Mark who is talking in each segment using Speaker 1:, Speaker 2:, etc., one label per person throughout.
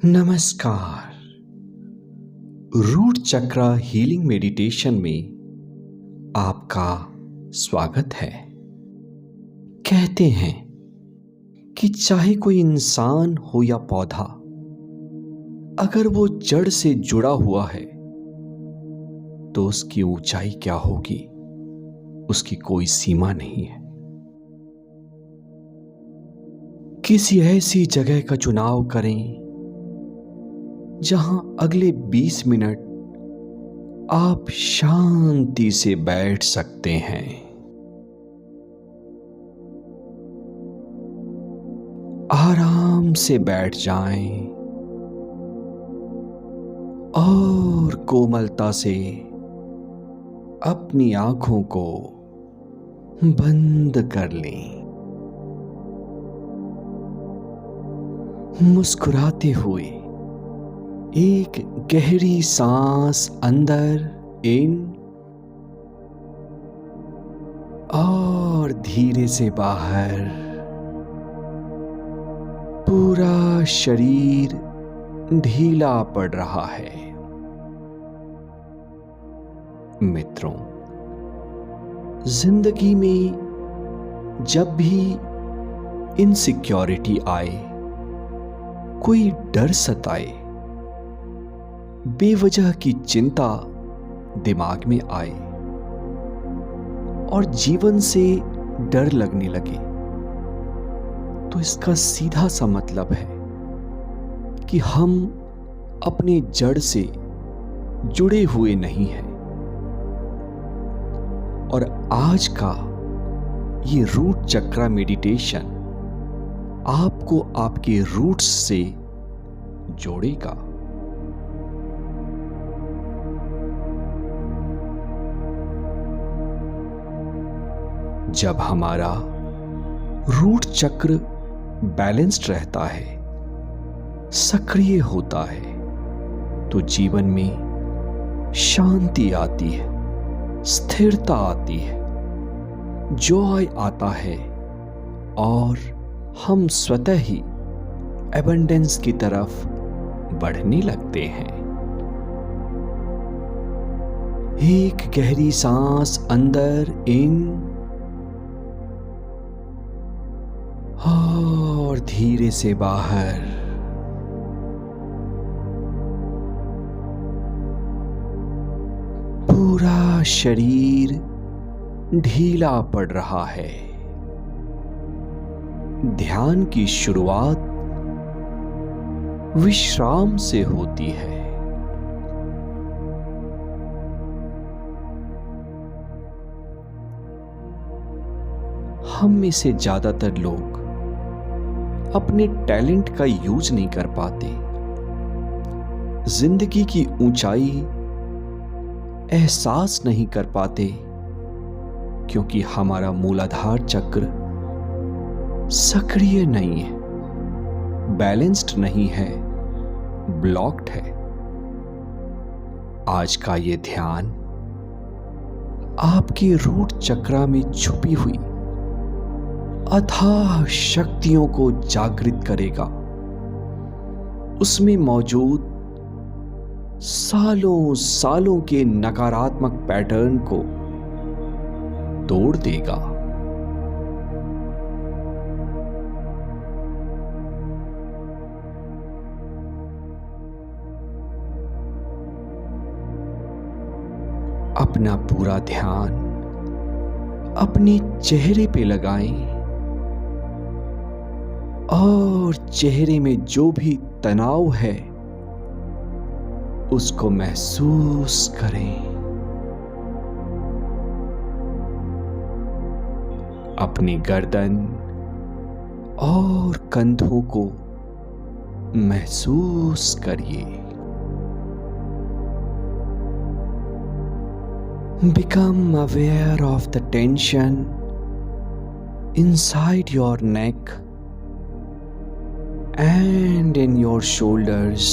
Speaker 1: नमस्कार। रूट चक्रा healing meditation में आपका स्वागत है। कहते हैं कि चाहे कोई इंसान हो या पौधा, अगर वो जड़ से जुड़ा हुआ है तो उसकी ऊंचाई क्या होगी, उसकी कोई सीमा नहीं है। किसी ऐसी जगह का चुनाव करें जहां अगले 20 मिनट आप शांति से बैठ सकते हैं। आराम से बैठ जाएं और कोमलता से अपनी आंखों को बंद कर लें। मुस्कुराते हुए एक गहरी सांस अंदर इन और धीरे से बाहर। पूरा शरीर ढीला पड़ रहा है। मित्रों, जिंदगी में जब भी इनसिक्योरिटी आए, कोई डर सताए, बेवजह की चिंता दिमाग में आए और जीवन से डर लगने लगे, तो इसका सीधा सा मतलब है कि हम अपने जड़ से जुड़े हुए नहीं हैं। और आज का ये रूट चक्रा मेडिटेशन आपको आपके रूट्स से जोड़ेगा। जब हमारा रूट चक्र बैलेंस्ड रहता है, सक्रिय होता है, तो जीवन में शांति आती है, स्थिरता आती है, जॉय आता है और हम स्वतः ही एबंडेंस की तरफ बढ़ने लगते हैं। एक गहरी सांस अंदर इन और धीरे से बाहर। पूरा शरीर ढीला पड़ रहा है। ध्यान की शुरुआत विश्राम से होती है। हम में से ज्यादातर लोग अपने टैलेंट का यूज नहीं कर पाते, जिंदगी की ऊंचाई एहसास नहीं कर पाते, क्योंकि हमारा मूलाधार चक्र सक्रिय नहीं है, बैलेंस्ड नहीं है, ब्लॉक्ड है। आज का ये ध्यान आपके रूट चक्रा में छुपी हुई अथाह शक्तियों को जागृत करेगा। उसमें मौजूद सालों सालों के नकारात्मक पैटर्न को तोड़ देगा। अपना पूरा ध्यान अपने चेहरे पे लगाएं और चेहरे में जो भी तनाव है उसको महसूस करें। अपनी गर्दन और कंधों को महसूस करिए। Become aware of the tension inside your neck and in your shoulders.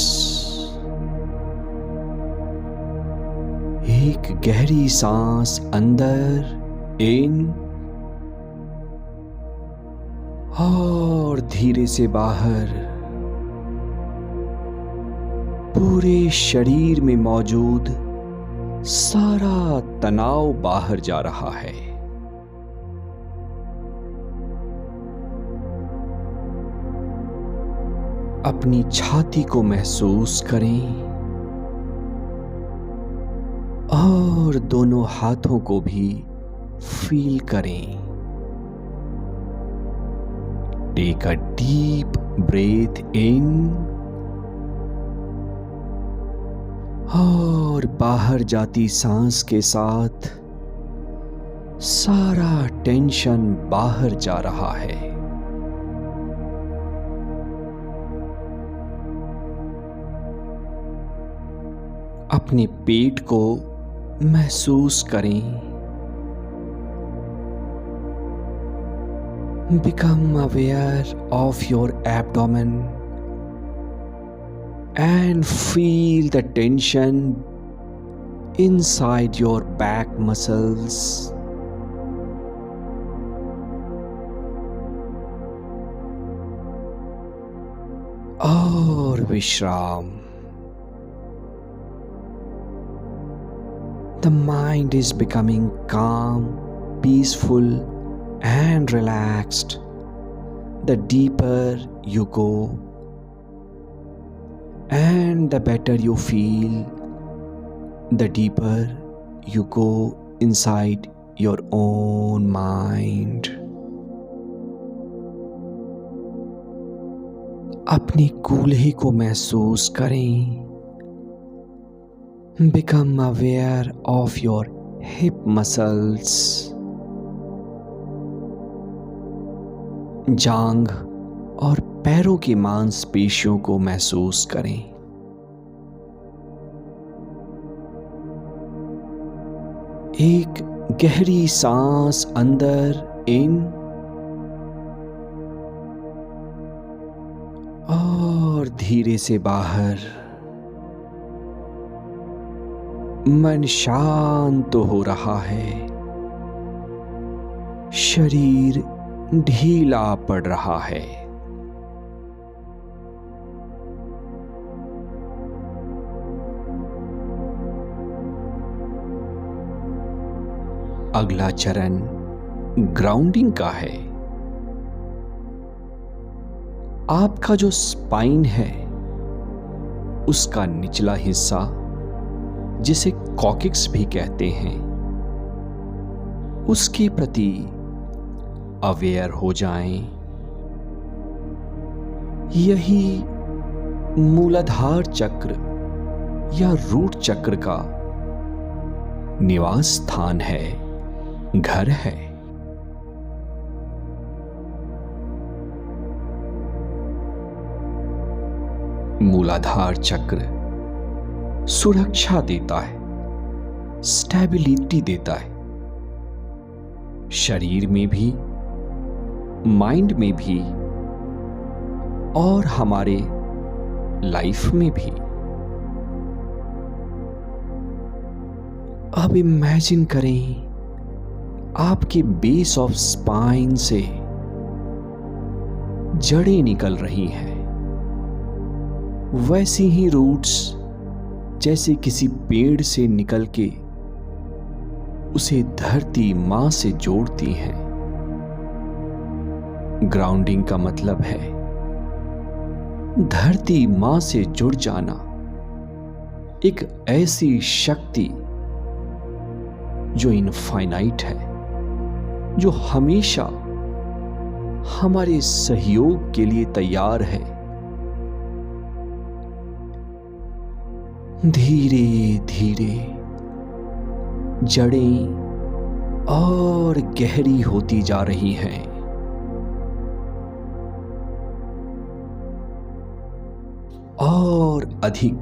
Speaker 1: एक गहरी सांस अंदर इन और धीरे से बाहर। पूरे शरीर में मौजूद सारा तनाव बाहर जा रहा है। अपनी छाती को महसूस करें और दोनों हाथों को भी फील करें। Take a deep breath in और बाहर जाती सांस के साथ सारा टेंशन बाहर जा रहा है। अपने पेट को महसूस करें। Become aware of your abdomen and feel the tension inside your back muscles. और विश्राम। The mind is becoming calm, peaceful, and relaxed. The deeper you go, and the better you feel, the deeper you go inside your own mind. अपनी कूल्हे को महसूस करें। Become aware of your hip muscles. जांघ और पैरों की मांसपेशियों को महसूस करें। एक गहरी सांस अंदर इन और धीरे से बाहर। मन शांत हो रहा है, शरीर ढीला पड़ रहा है। अगला चरण ग्राउंडिंग का है। आपका जो स्पाइन है उसका निचला हिस्सा, जिसे कॉक्सिक्स भी कहते हैं, उसके प्रति अवेयर हो जाएं। यही मूलाधार चक्र या रूट चक्र का निवास स्थान है, घर है। मूलाधार चक्र सुरक्षा देता है, स्टेबिलिटी देता है, शरीर में भी, माइंड में भी और हमारे लाइफ में भी। अब इमेजिन करें आपके बेस ऑफ स्पाइन से जड़ें निकल रही हैं, वैसी ही रूट्स जैसे किसी पेड़ से निकल के उसे धरती मां से जोड़ती हैं। ग्राउंडिंग का मतलब है धरती मां से जुड़ जाना, एक ऐसी शक्ति जो इनफाइनाइट है, जो हमेशा हमारे सहयोग के लिए तैयार है। धीरे धीरे जड़ें और गहरी होती जा रही हैं। और अधिक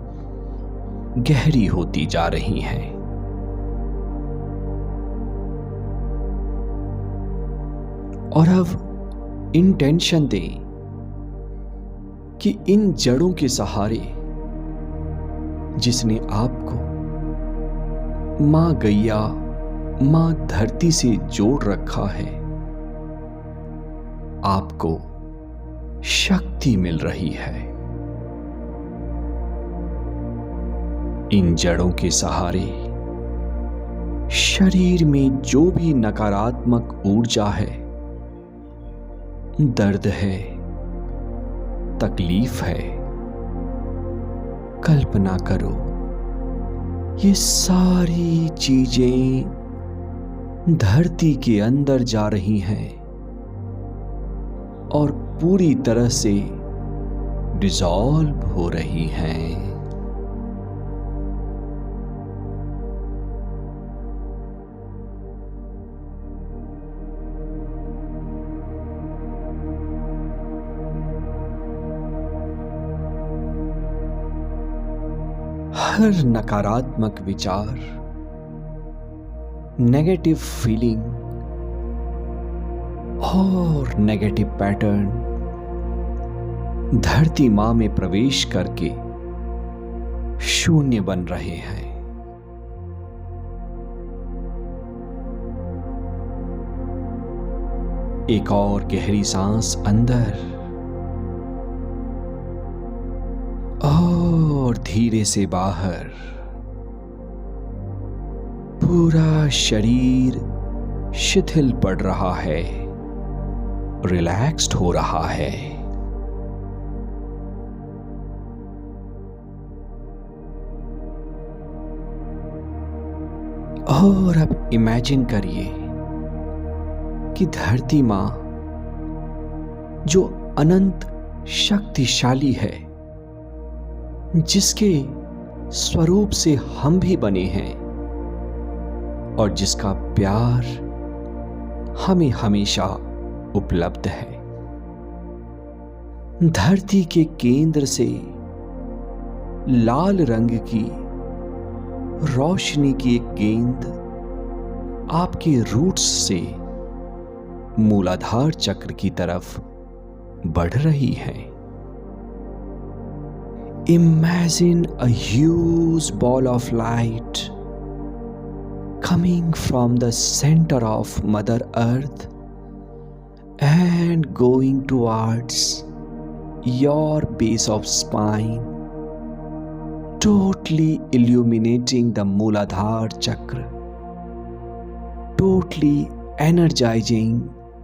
Speaker 1: गहरी होती जा रही हैं। और अब इंटेंशन दें कि इन जड़ों के सहारे जिसने आपको मां गैया, मां धरती से जोड़ रखा है, आपको शक्ति मिल रही है। इन जड़ों के सहारे शरीर में जो भी नकारात्मक ऊर्जा है, दर्द है, तकलीफ है, कल्पना करो ये सारी चीजें धरती के अंदर जा रही हैं और पूरी तरह से डिसॉल्व हो रही हैं। हर नकारात्मक विचार, नेगेटिव फीलिंग और नेगेटिव पैटर्न धरती मां में प्रवेश करके शून्य बन रहे हैं। एक और गहरी सांस अंदर और धीरे से बाहर। पूरा शरीर शिथिल पड़ रहा है, रिलैक्स्ड हो रहा है। और अब इमेजिन करिए कि धरती मां जो अनंत शक्तिशाली है, जिसके स्वरूप से हम भी बने हैं और जिसका प्यार हमें हमेशा उपलब्ध है, धरती के केंद्र से लाल रंग की रोशनी की एक गेंद आपके रूट्स से मूलाधार चक्र की तरफ बढ़ रही है। Imagine a huge ball of light coming from the center of Mother Earth and going towards your base of spine, totally illuminating the Mooladhara chakra, totally energizing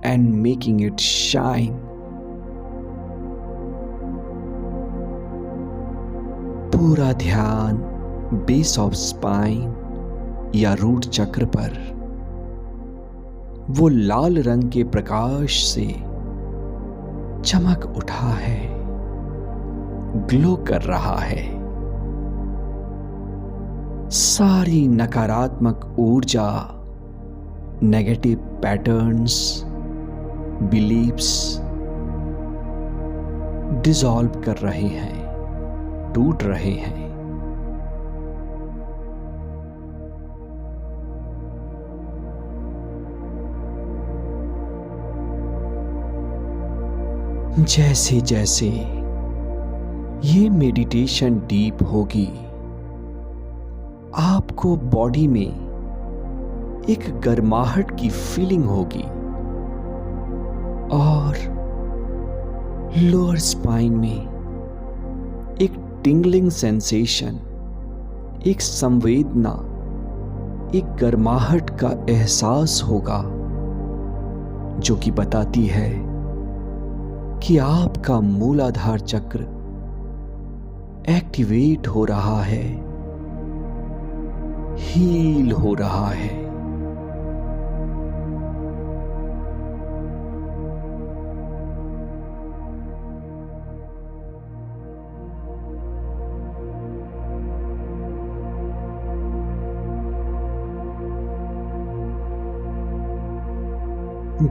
Speaker 1: and making it shine. पूरा ध्यान base of spine या root चक्र पर वो लाल रंग के प्रकाश से चमक उठा है, ग्लो कर रहा है। सारी नकारात्मक ऊर्जा, नेगेटिव पैटर्न्स, बिलीव्स डिसॉल्व कर रहे हैं, टूट रहे हैं। जैसे जैसे ये मेडिटेशन डीप होगी, आपको बॉडी में एक गर्माहट की फीलिंग होगी और लोअर स्पाइन में एक टिंगलिंग सेंसेशन, एक संवेदना, एक गर्माहट का एहसास होगा जो कि बताती है कि आपका मूलाधार चक्र एक्टिवेट हो रहा है, हील हो रहा है।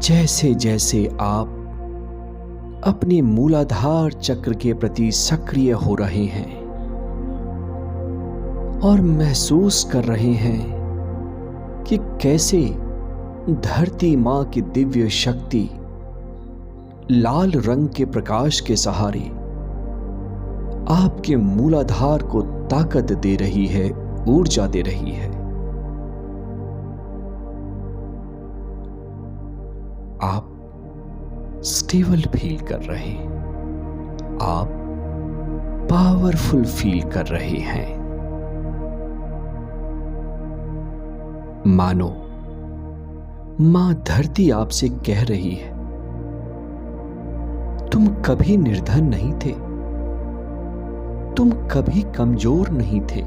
Speaker 1: जैसे जैसे आप अपने मूलाधार चक्र के प्रति सक्रिय हो रहे हैं और महसूस कर रहे हैं कि कैसे धरती मां की दिव्य शक्ति लाल रंग के प्रकाश के सहारे आपके मूलाधार को ताकत दे रही है, ऊर्जा दे रही है। आप स्टेबल फील कर रहे हैं, आप पावरफुल फील कर रहे हैं। मानो मां धरती आपसे कह रही है, तुम कभी निर्धन नहीं थे, तुम कभी कमजोर नहीं थे।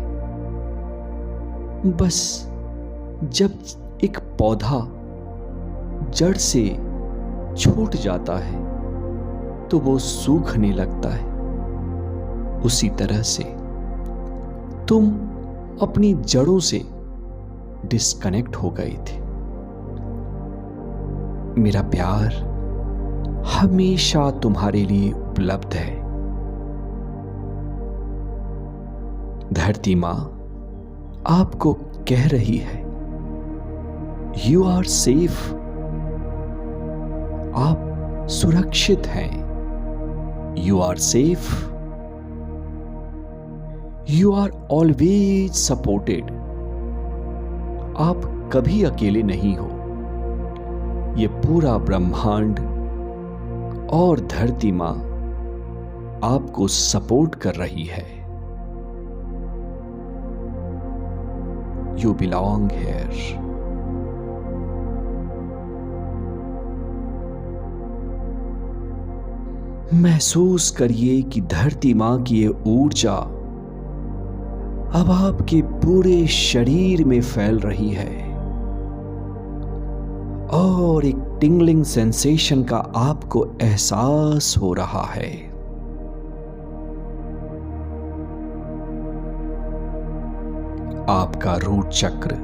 Speaker 1: बस जब एक पौधा जड़ से छूट जाता है तो वो सूखने लगता है, उसी तरह से तुम अपनी जड़ों से डिस्कनेक्ट हो गए थे। मेरा प्यार हमेशा तुम्हारे लिए उपलब्ध है। धरती मां आपको कह रही है, यू आर सेफ, आप सुरक्षित हैं। You are safe, you are always supported, आप कभी अकेले नहीं हो। ये पूरा ब्रह्मांड और धरती मां आपको सपोर्ट कर रही है। You belong here. महसूस करिए कि धरती मां की ये ऊर्जा अब आपके पूरे शरीर में फैल रही है और एक टिंगलिंग सेंसेशन का आपको एहसास हो रहा है। आपका रूट चक्र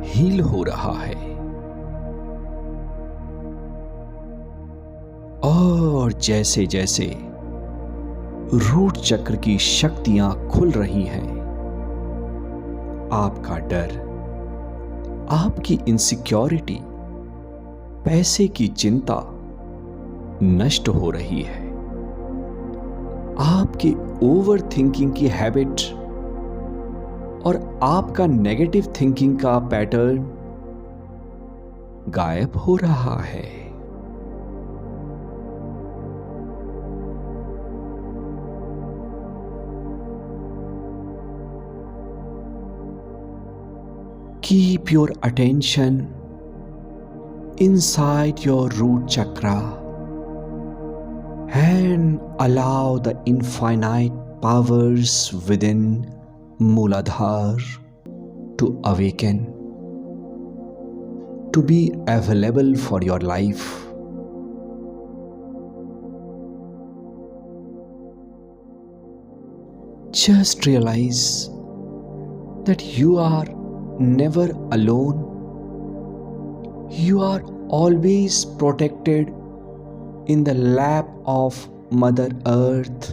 Speaker 1: हील हो रहा है और जैसे जैसे रूट चक्र की शक्तियां खुल रही हैं, आपका डर, आपकी इनसिक्योरिटी, पैसे की चिंता नष्ट हो रही है। आपके ओवर थिंकिंग की हैबिट और आपका नेगेटिव थिंकिंग का पैटर्न गायब हो रहा है। Keep your attention inside your root chakra and allow the infinite powers within Mooladhara to awaken, to be available for your life. Just realize that you are never alone. You are always protected in the lap of Mother Earth.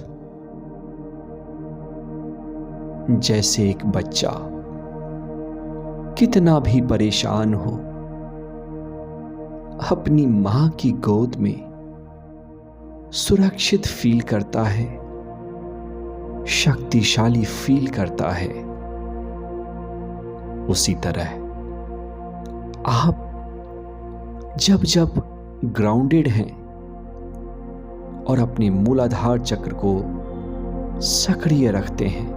Speaker 1: जैसे एक बच्चा कितना भी परेशान हो, अपनी मां की गोद में सुरक्षित फील करता है, शक्तिशाली फील करता है, उसी तरह आप जब जब ग्राउंडेड हैं और अपने मूलाधार चक्र को सक्रिय रखते हैं,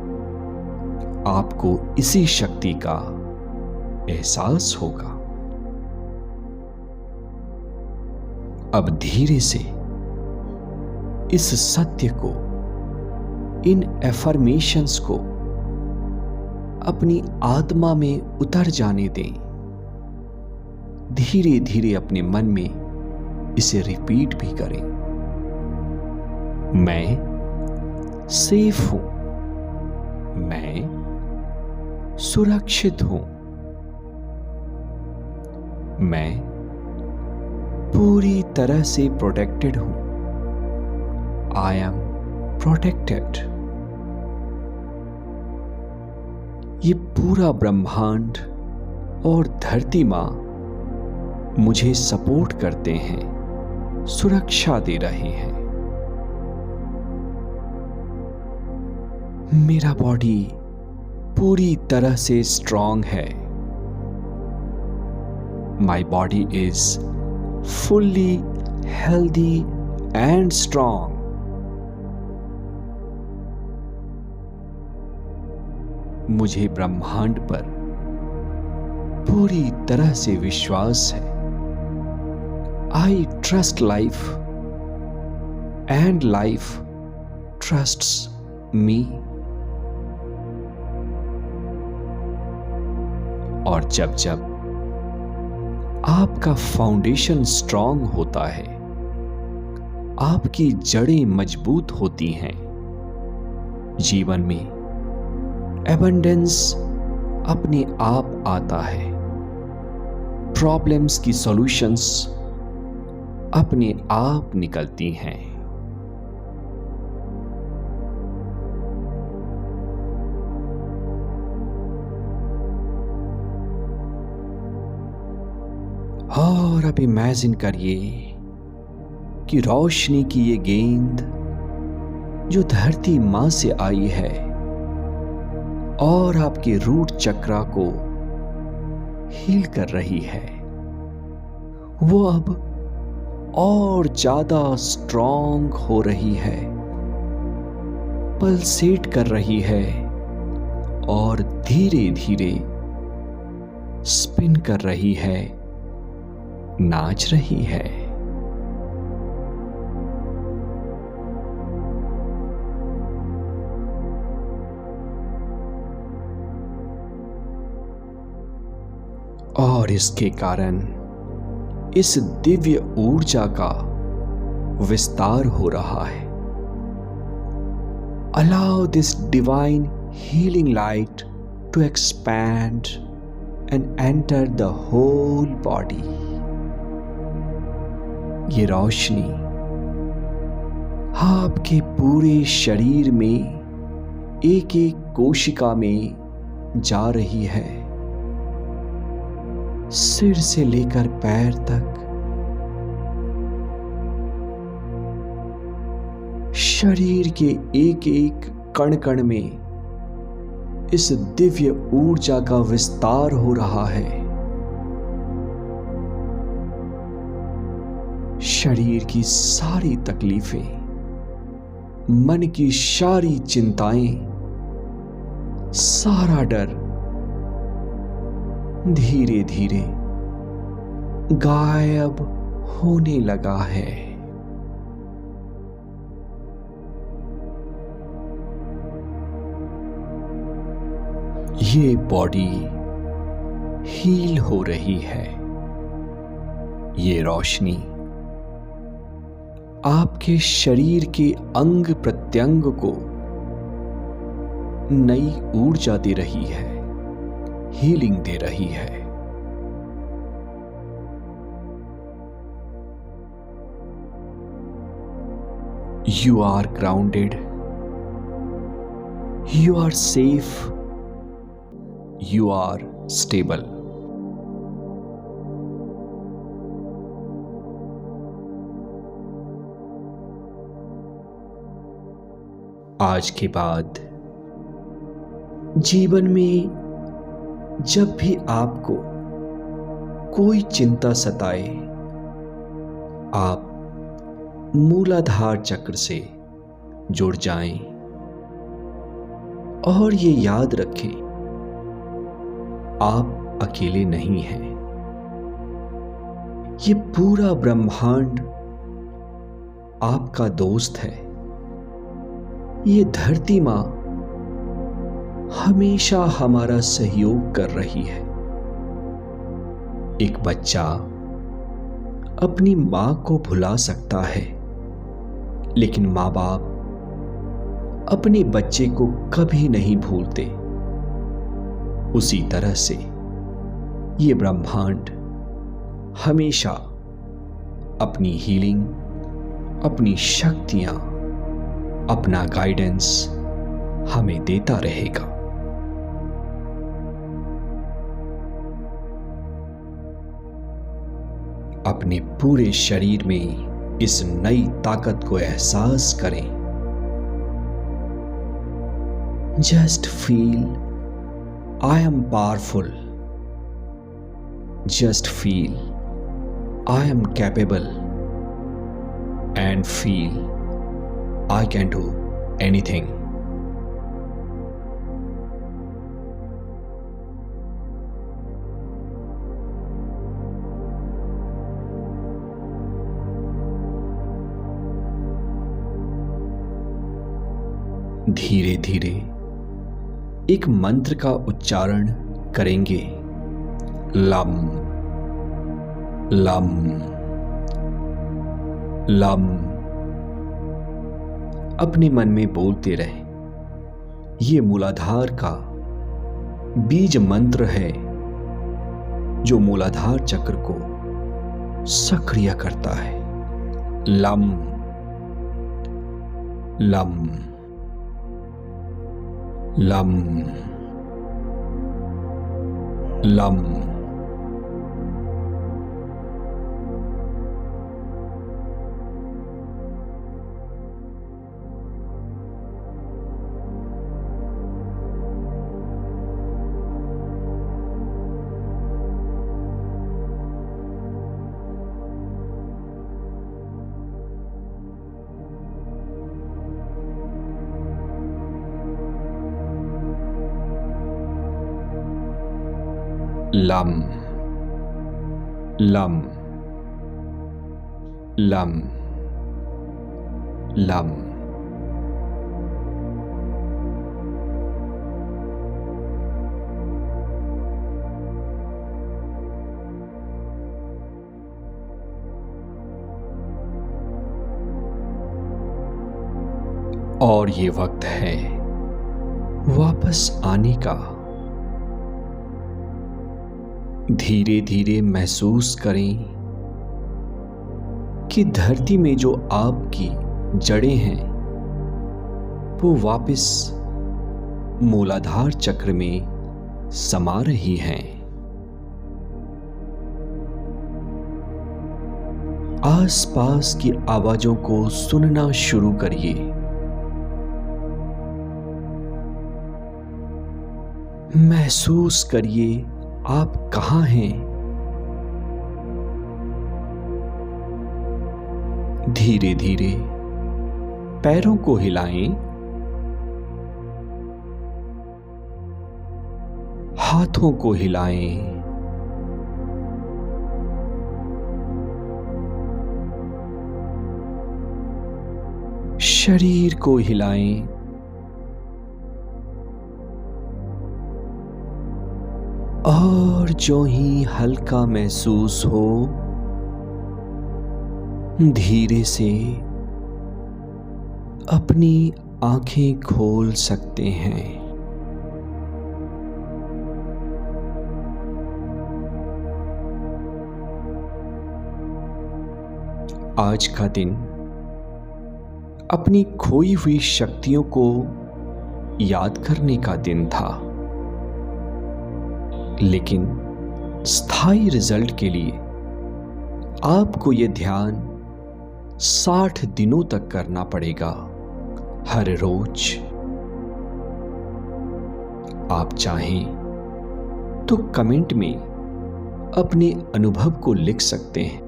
Speaker 1: आपको इसी शक्ति का एहसास होगा। अब धीरे से इस सत्य को, इन एफर्मेशंस को अपनी आत्मा में उतर जाने दें। धीरे धीरे अपने मन में इसे रिपीट भी करें। मैं सेफ हूं, मैं सुरक्षित हूं, मैं पूरी तरह से प्रोटेक्टेड हूं। I am protected. ये पूरा ब्रह्मांड और धरती मां मुझे सपोर्ट करते हैं, सुरक्षा दे रहे हैं। मेरा बॉडी पूरी तरह से स्ट्रांग है। My body is fully healthy and strong. मुझे ब्रह्मांड पर पूरी तरह से विश्वास है। I trust life and life trusts me. और जब जब आपका फाउंडेशन स्ट्रांग होता है, आपकी जड़ें मजबूत होती हैं, जीवन में एबंडेंस अपने आप आता है। प्रॉब्लम्स की सॉल्यूशंस अपने आप निकलती हैं। और अब इमेजिन करिए कि रोशनी की ये गेंद जो धरती मां से आई है और आपके रूट चक्रा को हील कर रही है, वो अब और ज्यादा स्ट्रांग हो रही है, पल्सेट कर रही है और धीरे धीरे स्पिन कर रही है, नाच रही है। और इसके कारण इस दिव्य ऊर्जा का विस्तार हो रहा है। Allow this divine healing light to expand and enter the whole body. ये रोशनी आपके पूरे शरीर में एक एक कोशिका में जा रही है, सिर से लेकर पैर तक, शरीर के एक एक कण कण में इस दिव्य ऊर्जा का विस्तार हो रहा है। शरीर की सारी तकलीफें, मन की सारी चिंताएं, सारा डर धीरे धीरे गायब होने लगा है। ये बॉडी हील हो रही है। ये रोशनी आपके शरीर के अंग प्रत्यंग को नई ऊर्जा दे रही है, हीलिंग दे रही है। You are grounded. You are safe. You are stable. आज के बाद जीवन में जब भी आपको कोई चिंता सताए, आप मूलाधार चक्र से जुड़ जाएं और ये याद रखें, आप अकेले नहीं हैं। ये पूरा ब्रह्मांड आपका दोस्त है। ये धरती मां हमेशा हमारा सहयोग कर रही है। एक बच्चा अपनी मां को भुला सकता है, लेकिन मां बाप अपने बच्चे को कभी नहीं भूलते। उसी तरह से ये ब्रह्मांड हमेशा अपनी हीलिंग, अपनी शक्तियां, अपना गाइडेंस हमें देता रहेगा। अपने पूरे शरीर में इस नई ताकत को एहसास करें। Just feel I am powerful. Just feel I am capable and feel I can do anything. धीरे धीरे एक मंत्र का उच्चारण करेंगे। Lump lump lump. अपने मन में बोलते रहे। ये मूलाधार का बीज मंत्र है जो मूलाधार चक्र को सक्रिय करता है। Lump lump lump lump. Lump lump lump lump. और ये वक्त है वापस आने का। धीरे धीरे महसूस करें कि धरती में जो आपकी जड़ें हैं वो वापस मूलाधार चक्र में समा रही हैं। आसपास की आवाजों को सुनना शुरू करिए। महसूस करिए आप कहां हैं। धीरे धीरे पैरों को हिलाएं, हाथों को हिलाएं, शरीर को हिलाएं। और जो ही हल्का महसूस हो धीरे से अपनी आंखें खोल सकते हैं। आज का दिन अपनी खोई हुई शक्तियों को याद करने का दिन था, लेकिन स्थायी रिजल्ट के लिए आपको यह ध्यान 60 दिनों तक करना पड़ेगा, हर रोज। आप चाहें तो कमेंट में अपने अनुभव को लिख सकते हैं,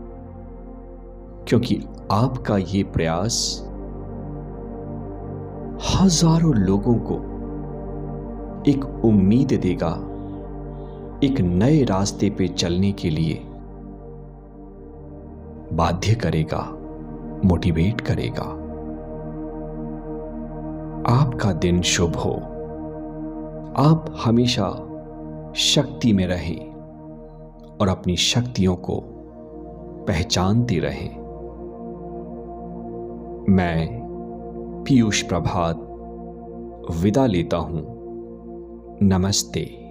Speaker 1: क्योंकि आपका ये प्रयास हजारों लोगों को एक उम्मीद देगा, एक नए रास्ते पे चलने के लिए बाध्य करेगा, मोटिवेट करेगा। आपका दिन शुभ हो। आप हमेशा शक्ति में रहें और अपनी शक्तियों को पहचानते रहें। मैं पीयूष प्रभात विदा लेता हूं। नमस्ते।